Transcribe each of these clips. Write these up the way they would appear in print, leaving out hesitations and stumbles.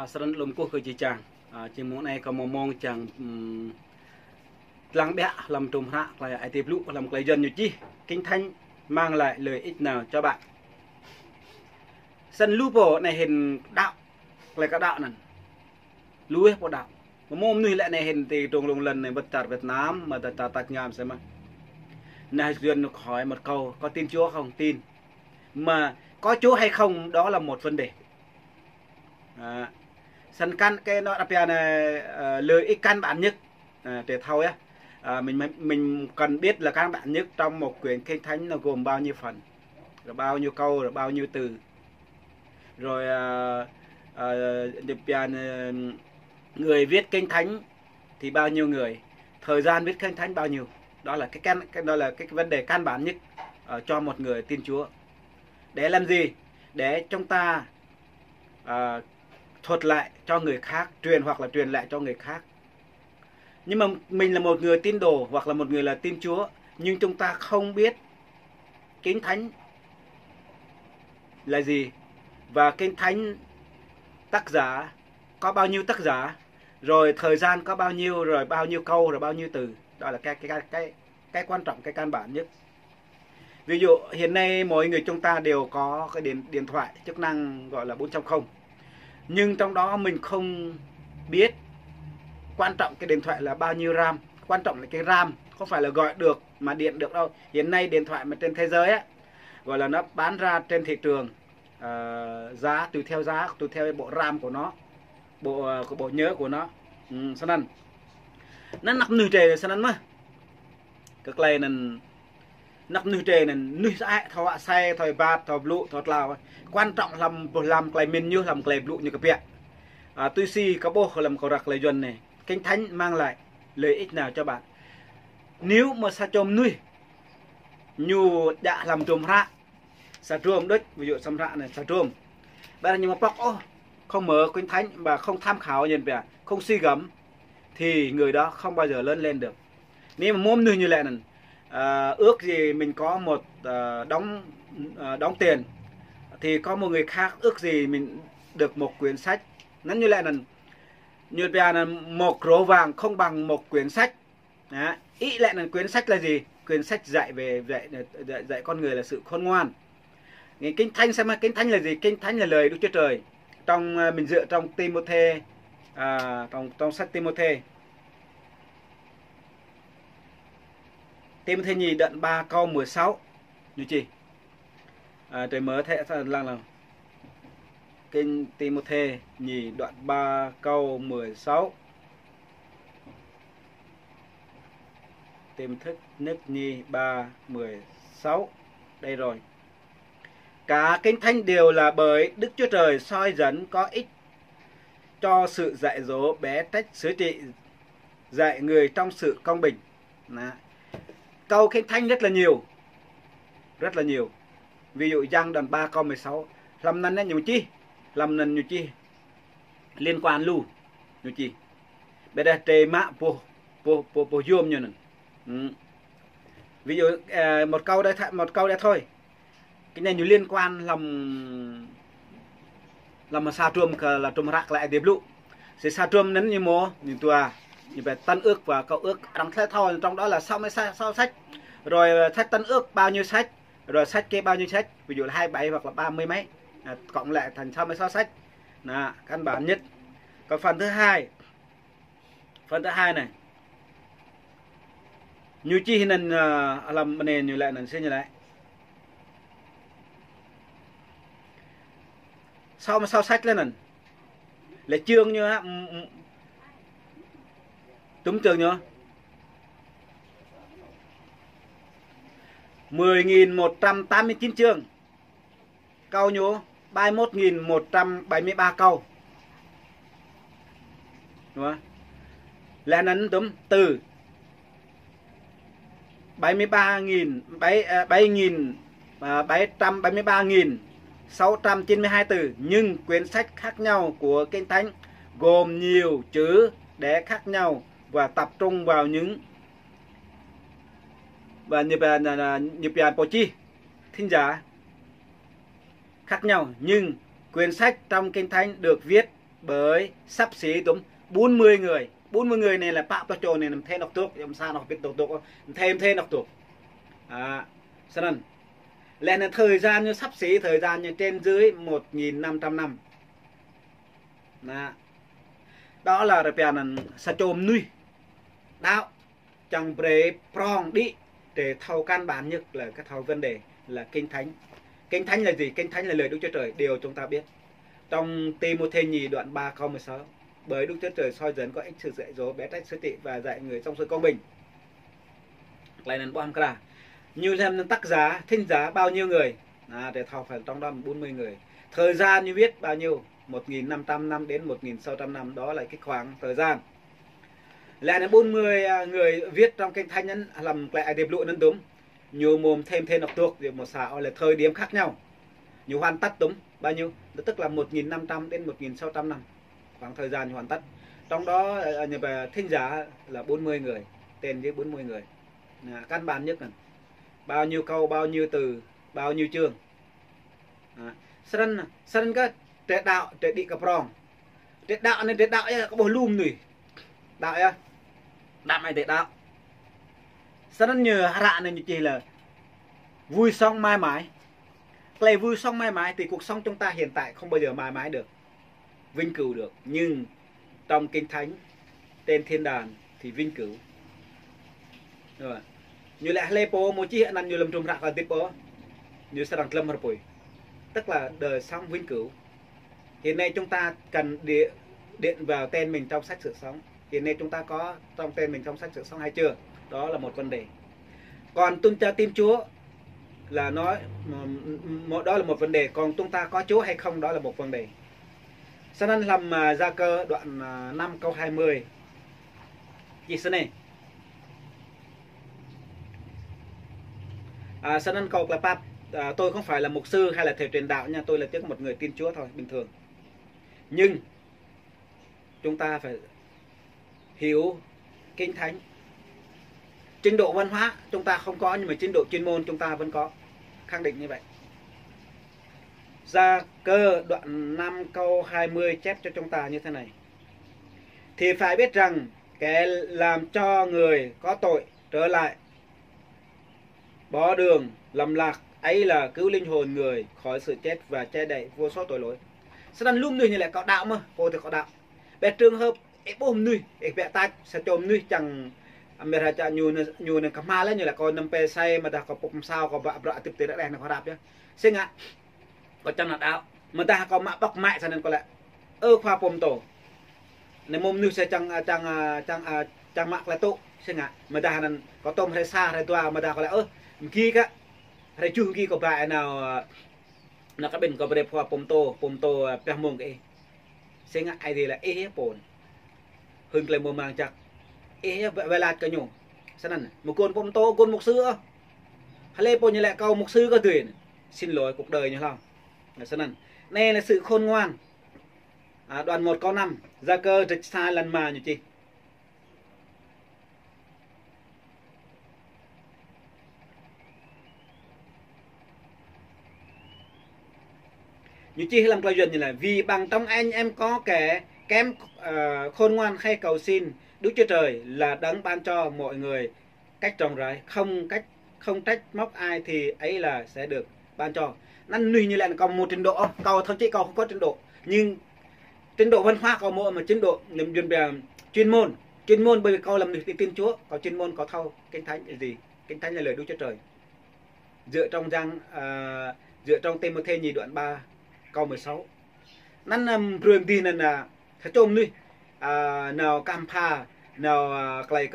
sẵn lùm cô khởi chị chàng chị muốn này có mong chàng lắng bẹ làm trùm hạ là ai tiếp lũ làm cái dân như chi kinh thánh mang lại lợi ích nào cho bạn sân lũ bộ này hình đạo là các đạo này lũ bộ đạo mà môn nuôi lại này hình thì trùng lùng lần này bật tạt Việt Nam mà tạt nhàm xem mà này duyên hỏi một câu có tin Chúa không tin mà có Chúa hay không đó là một vấn đề sân căn cái nó đặc biệt là lợi ích căn bản nhất để thôi á mình cần biết là căn bản nhất trong một quyển kinh thánh nó gồm bao nhiêu phần rồi bao nhiêu câu rồi bao nhiêu từ rồi người viết kinh thánh thì bao nhiêu người thời gian viết kinh thánh bao nhiêu đó là cái vấn đề căn bản nhất cho một người tin Chúa để làm gì để chúng ta thuật lại cho người khác truyền hoặc là truyền lại cho người khác. Nhưng mà mình là một người tín đồ hoặc là một người là tin Chúa nhưng chúng ta không biết kinh thánh là gì và kinh thánh tác giả có bao nhiêu tác giả rồi thời gian có bao nhiêu rồi bao nhiêu câu rồi bao nhiêu từ, đó là cái quan trọng, cái căn bản nhất. Ví dụ hiện nay mỗi người chúng ta đều có cái điện thoại chức năng gọi là 4.0 nhưng trong đó mình không biết quan trọng cái điện thoại là bao nhiêu RAM, quan trọng là cái RAM, không phải là gọi được mà điện được đâu. Hiện nay điện thoại mà trên thế giới á gọi là nó bán ra trên thị trường giá tùy theo bộ RAM của nó, bộ nhớ của nó. Cho nên nó nắp nư trề cho nên mà các này là nắp nư trề là nư sai thọ xe thổi bát thổi lụ thổi lào, quan trọng làm cái mình như làm cái lụ như cái việc tôi si có bố làm cầu rạc lời dần này. Kinh thánh mang lại lợi ích nào cho bạn nếu mà sa chôm nuôi nhu đã làm trùm ra sa trùm đấy, ví dụ xăm rạ này sa trùm bây giờ nhưng mà bọc không mở kinh thánh và không tham khảo nhìn về không suy gẫm thì người đó không bao giờ lớn lên được. Nếu mà môn nuôi như lệ này ước gì mình có một đóng tiền thì có một người khác ước gì mình được một quyển sách. Nó như lệ này như bây là một rổ vàng không bằng một quyển sách. Ý lại là quyển sách là gì? Quyển sách dạy dạy con người là sự khôn ngoan. Kinh thánh xem kinh thánh là gì? Kinh thánh là lời Đức Chúa Trời. Trong mình dựa trong Timôthê trong sách Timôthê nhì đoạn 3 câu 16 như chi trời mở thế là kinh Timôthê nhì đoạn 3 câu 16. Timôthê nhì 3:16 đây rồi. Cả kinh thánh đều là bởi Đức Chúa Trời soi dẫn có ích cho sự dạy dỗ, bẻ trách, sửa trị, dạy người trong sự công bình. Câu kinh thánh rất là nhiều. Ví dụ Giăng đoạn 3 câu 16 làm năn nhiều chi, làm năn nhiều chi liên quan lưu nhiều chi bây giờ trề mạ po zoom như này. Ví dụ một câu đây thôi, cái này nhiều liên quan làm mà sa trùm là trùm rạc lại điệp lụ sẽ sa trùm nấn như mô như tùa như về tân ước và câu ước đăng thế thôi, trong đó là sau sách rồi sách tân ước bao nhiêu sách rồi sách kia bao nhiêu sách, ví dụ là 27 hoặc là 30 mấy cộng lại thành 66 sách là căn bản nhất. Còn phần thứ hai này như chi nên làm nền như lại là xin như lại sau sách lên này là chương như đúng chương như 10.189 chương câu nhố 31.173 câu đúng không? Là nấn đúng từ 773.692 từ, nhưng quyển sách khác nhau của kinh thánh gồm nhiều chữ để khác nhau và tập trung vào những và như bộ chi thính giả khác nhau, nhưng quyển sách trong kinh thánh được viết bởi sắp xỉ tụm 40 người. 40 người này là bạo cho này làm thêm đọc thuốc, làm sao nó biết đọc thuốc, thêm đọc thuốc. Cho nên là thời gian như sắp xỉ thời gian như trên dưới 1.500 năm. Đó là sa chôm nuôi đạo chẳng bề prong đi để thầu căn bản nhất là cái thầu vấn đề là kinh thánh. Kinh thánh là gì? Kinh thánh là lời Đức Chúa Trời, điều chúng ta biết. Trong Timothée nhì đoạn 3 câu 16, bởi Đức Chúa Trời soi dẫn có ích sự dạy dỗ, bé trách sứ trị và dạy người trong sự công bình. Lại nên bom cả. Như xem tác giá, thính giá bao nhiêu người, để thầu phải trong đó 40 người. Thời gian như viết bao nhiêu? 1.500 năm đến 1.600 năm, đó là cái khoảng thời gian. Lại là 40 người viết trong kinh thánh nhân làm lại điệp lụa nên đúng. Nhiều mồm thêm đọc thuộc thì một xảo là thời điểm khác nhau. Nhiều hoàn tất đúng bao nhiêu? Tức là 1.500 đến 1.600 năm. Khoảng thời gian hoàn tất. Trong đó thính giả là 40 người, tên với 40 người. Căn bản nhất là bao nhiêu câu, bao nhiêu từ, bao nhiêu chương. Sân cái trẻ đạo, trẻ đi cặp rong. Trẻ đạo này, trẻ đạo có bố lùm nổi. Đạo ya. Đạo này trẻ đạo. Sân nhờ hạ này như chỉ là vui xong mãi mãi. Cái vui xong mãi mãi thì cuộc sống chúng ta hiện tại không bao giờ mãi mãi được, vinh cửu được. Nhưng trong kinh thánh tên thiên đàng thì vinh cửu. Rồi. Như lại lepo một chi nằm như lâm trùng rạc là tiếp bó. Như sẽ đăng lâm hợp bùi. Tức là đời sống vinh cửu. Hiện nay chúng ta cần điện vào tên mình trong sách sự sống. Hiện nay chúng ta có trong tên mình trong sách sự sống hay chưa? Đó là một vấn đề. Còn chúng ta tin Chúa là nói đó là một vấn đề. Còn chúng ta có Chúa hay không, đó là một vấn đề. Cho nên làm Gia Cơ đoạn 5 câu 20. Gì thế này? Cho nên câu là Pap, tôi không phải là mục sư hay là thầy truyền đạo nha, tôi là chỉ một người tin Chúa thôi, bình thường. Nhưng chúng ta phải hiểu kinh thánh. Trình độ văn hóa chúng ta không có, nhưng mà trình độ chuyên môn chúng ta vẫn có. Khẳng định như vậy. Gia Cơ đoạn 5 câu 20 chép cho chúng ta như thế này. Thì phải biết rằng kẻ làm cho người có tội trở lại bỏ đường lầm lạc ấy là cứu linh hồn người khỏi sự chết và che đậy vô số tội lỗi. Sẽ đang luôn nuôi như lại có đạo mà, vô thì có đạo. Về trường hợp bom nuôi, vẽ tay sẽ chôm nuôi chẳng mẹ ra cha nhu nè cầm ma lên như là coi năm pe say mà ta có bụng sao có vạ vạ tiếp tế đã đèn nó có đạp chứ. Xin ạ. Có chẳng là đạo mà ta có mạ bọc mại cho nên có lẽ khoa bom tổ. Nên mồm nuôi sẽ chẳng mạc là tụ. Xin ạ. Mà ta có tôm hay xa hay tòa mà ta có lẽ kia cả. Hay chung kia có bài nào nó có bên có bề khoa bom tô bè mông cái. Xin ạ. Ai thì là bồn. Hơn cái mồm mang chắc. Về lạt cả nhung. Sao nè, một con bom tô, con mục sư. Hay lê bồn như lại câu mục sư có tuyển. Xin lỗi cuộc đời như không. Sao nè, này là sự khôn ngoan. Đoạn 1 câu 5. Gia Cơ trịch sai lần mà như chi. Như chi làm câu chuyện như là vì bằng trong anh em có kẻ kém khôn ngoan hay cầu xin Đức Chúa Trời là đấng ban cho mọi người cách trồng rải, không trách móc ai thì ấy là sẽ được ban cho. Nên nuôi như là còn một trình độ, cầu thậm chí cầu không có trình độ, nhưng trình độ văn hóa có một mà trình độ chuyên môn bởi vì cầu làm được tin Chúa, có chuyên môn có thâu kinh thánh là gì? Kinh thánh là lời Đức Chúa Trời. Dựa trong Timothée nhì đoạn 3 câu 16. Nên trường tin là thật trông nuôi nào Kampa nào cái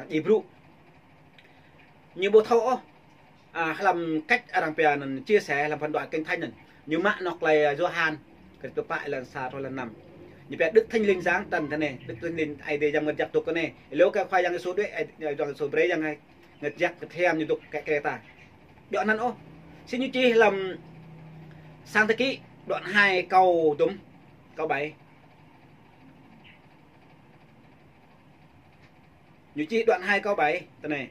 Hebrew như bộ thâu làm cách rằng chia sẻ làm phân đoạn kinh thánh này như mạng nọc là Johan cái tập bại là xa thôi là nằm như vậy Đức Thánh Linh giáng tần thế này Đức Thánh Linh ai để rằng ngật giặc tục cái này nếu cái khoai rằng số đấy rằng số đấy rằng hay ngật giặc thêm như tục cái ta đoạnนั้นxin như chi làm sang thế kỷ đoạn 2 câu đúng câu 7 như chi đoạn 2 câu 7 thế này.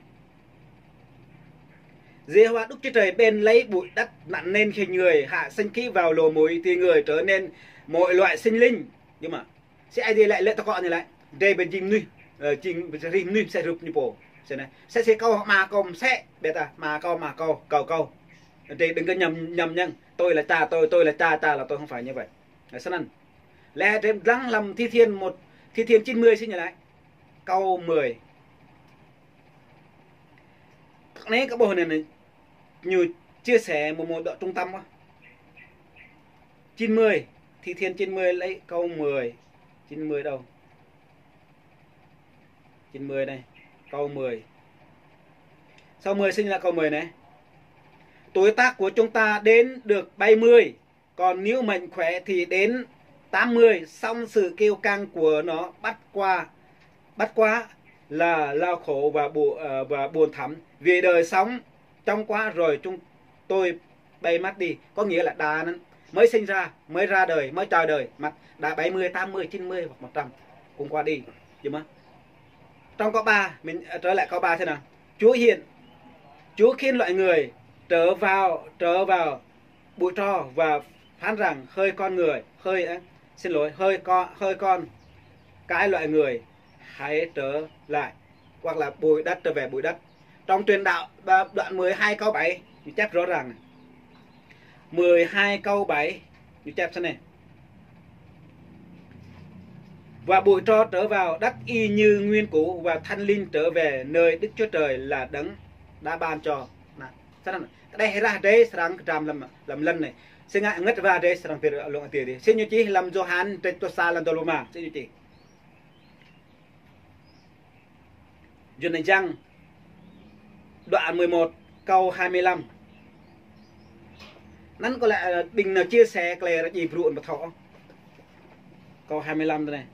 Giê-hô-va Đức Chúa Trời bên lấy bụi đất nặn nên hình người hạ sinh khí vào lồ mũi thì người trở nên mọi loại sinh linh nhưng mà sẽ ai đi lại lệ tao gọi như lại đây bên chim nuôi chim rim nuôi sẽ rụp như bồ sẽ câu mà câu sẽ biết à mà câu câu thì đừng có nhầm nhăng tôi là cha tôi là cha là tôi không phải như vậy sân ăn lẽ thêm răng làm thi thiên 90 xin nhớ lại câu 10 nấy các bộ này nhiều chia sẻ một đoạn trung tâm quá 90 thi thiên 90 lấy câu 10 90 đâu 90 này câu 10 sau 10 sinh là câu 10 này tuổi tác của chúng ta đến được 70 còn nếu mạnh khỏe thì đến 80 xong sự kiêu căng của nó bắt quá là lao khổ và buồn thẳm vì đời sống trong quá rồi chúng tôi bay mắt đi có nghĩa là đà mới sinh ra mới ra đời mới chào đời mặt đã 70 80 90 hoặc 100 cũng qua đi chứ mà trong câu 3 mình trở lại câu 3 thế nào Chúa khiến loại người trở vào bụi tro và phán rằng hơi con cái loại người hãy trở lại hoặc là bụi đất trở về bụi đất. Trong truyền đạo đoạn 12 câu 7 như chép rõ ràng này. 12 câu 7 như chép thế này. Và bụi tro trở vào đất y như nguyên cũ và thanh linh trở về nơi Đức Chúa Trời là đấng đã ban cho. Đây ra đây sang làm lần này. Xin ngại ngất ra đây sang việc lượng tiền đi. Xin như chí làm Johan trên to sa làm đồ mà. Xin như chí. Duyên này chăng đoạn 11 câu 25. Nắn có lẽ bình nào chia sẻ cái là gì ruộng mà thọ. Câu 25 đây này.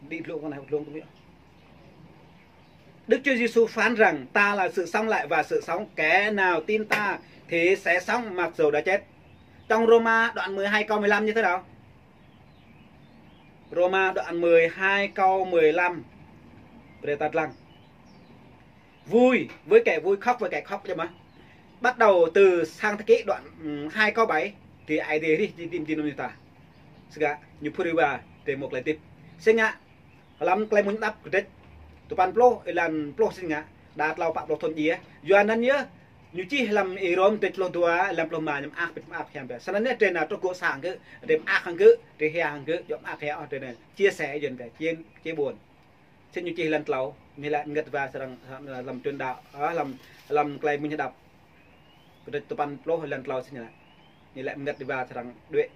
Đi luôn con này luôn tôi biết. Đức Chúa Giêsu phán rằng ta là sự sống lại và sự sống, kẻ nào tin ta thì sẽ sống mặc dù đã chết. Trong Roma đoạn 12 câu 15 như thế nào? Roma đoạn 12 câu 15. Để tắt lăng. Vui với kẻ vui, khóc với kẻ khóc cho mà. Bắt đầu từ sang thế kỷ đoạn 2 câu 7 thì ai đi tìm tin người ta. Sega như Puriba để một lại tiếp. Sinh ạ. Làm cái muốn đáp cái tụi pan plo ilan plo sinh ạ. Đạt lao bạc thôn gì á. Doanนั้นnhớ như chi làm irom tết lo tua làm plo mà nhầm ác hem về. Sau này trên nào tôi cố sang cứ đêm ác hàng cứ để hàng cứ giống ác heo trên này chia sẻ dần về chia buồn. Xin như chi lần lâu mình lại ngất và sang làm truyền đạo làm cái mình đọc. Cái tụi pan plo lần lâu xin lại. Như lại ngất và sang đuệ.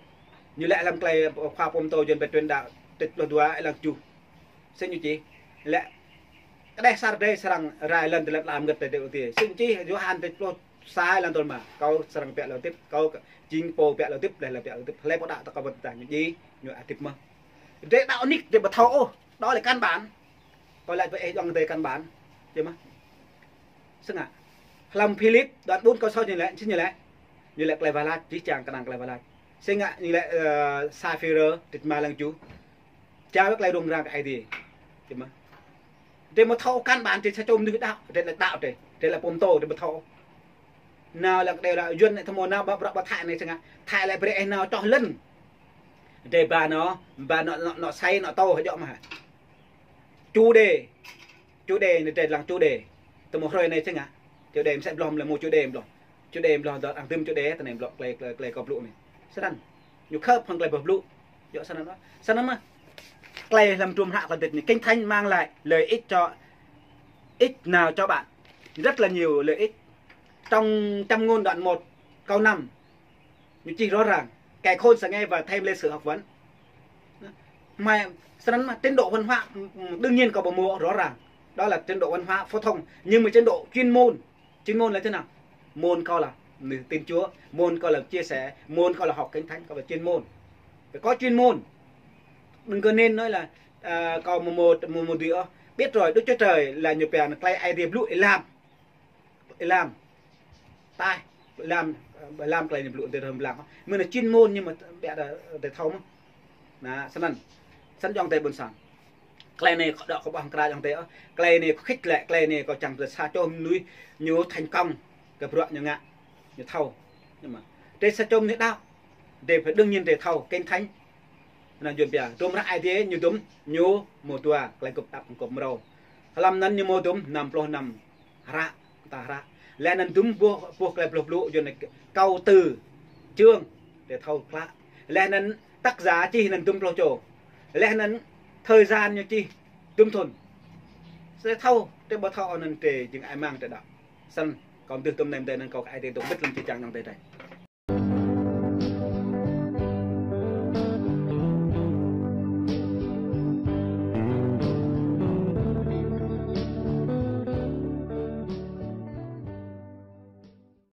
Như lại làm cái khoa phong tôi dần về truyền đạo tết lo tua làm chủ. Xin như chi lại cái đây sao đây sang rài lần thì làm ngật để đầu tiên xin chi Johan thì lo sai lần thôi mà câu sang bẹt lần tiếp câu chính po bẹt lần tiếp đây là bẹt lần tiếp lấy bộ đạo ta có vật tải những gì nhựa tiếp mà để đạo nick để bật thấu đó là căn bản tôi lại vậy dòng về căn bản chứ mà xin ạ làm Philip đoạn 4 câu sau như lại lại và lại chỉ chàng cần lại và lại xin ạ như lại Sapphire thịt mà lần chú cha biết lại đùng ra cái gì chứ mà để mà thâu căn bản thì sẽ trông như đạo để là đạo để là bom tô để mà thâu nào là đều là duyên này thằng nào bạc thải này chẳng hạn thải lại về nào cho lân để bà nó say nó to hay dọ mà chủ đề này để làm chủ đề từ một hồi này chẳng hạn chủ đề sẽ làm là một chủ đề làm đó ăn tim chủ đề từ này lọc lại cọp lụ này sẽ đăng nhiều khớp hoặc là bập lụ dọ sao nó mà Clay làm trùm hạ còn tịch này kinh thánh mang lại lợi ích cho nào cho bạn rất là nhiều lợi ích trong Châm ngôn đoạn 1 câu 5 như chỉ rõ ràng kẻ khôn sẽ nghe và thêm lên sự học vấn mà trình độ văn hóa đương nhiên có một mùa rõ ràng đó là trình độ văn hóa phổ thông nhưng mà trình độ chuyên môn là thế nào môn coi là tin Chúa môn coi là chia sẻ môn coi là học kinh thánh coi là chuyên môn phải có chuyên môn. Đừng có nên nói là còn một điều biết rồi Đức Chúa Trời là nhiều bèn clay ai điệp lụi làm tai làm clay điệp lụi từ hầm làm mình là chuyên môn nhưng mà bẹ để thông là sẵn trong tay buồn sản clay này đọ có bằng cài trong tay clay này khích lệ clay này có chẳng là xa cho núi nhớ thành công gặp ruộng như ngạ như thầu nhưng mà đây xa trông thế nào để phải đương nhiên để thầu kinh thánh nên duyên bia tôm ra ai thế như tôm nhú một tua lại cục tập cục màu làm nên như một tôm nằm plo nằm ra ta ra lẽ nên tôm buộc lại lục lụ cho này câu từ chương để thâu khá lẽ nên tác giá chi nên tôm plo trổ lẽ nên thời gian như chi tôm thuần sẽ thâu để bắt thâu nên để những ai mang tới đó sân còn từ tôm nem đây nên có ai để tôm biết làm chi chẳng năng tới đây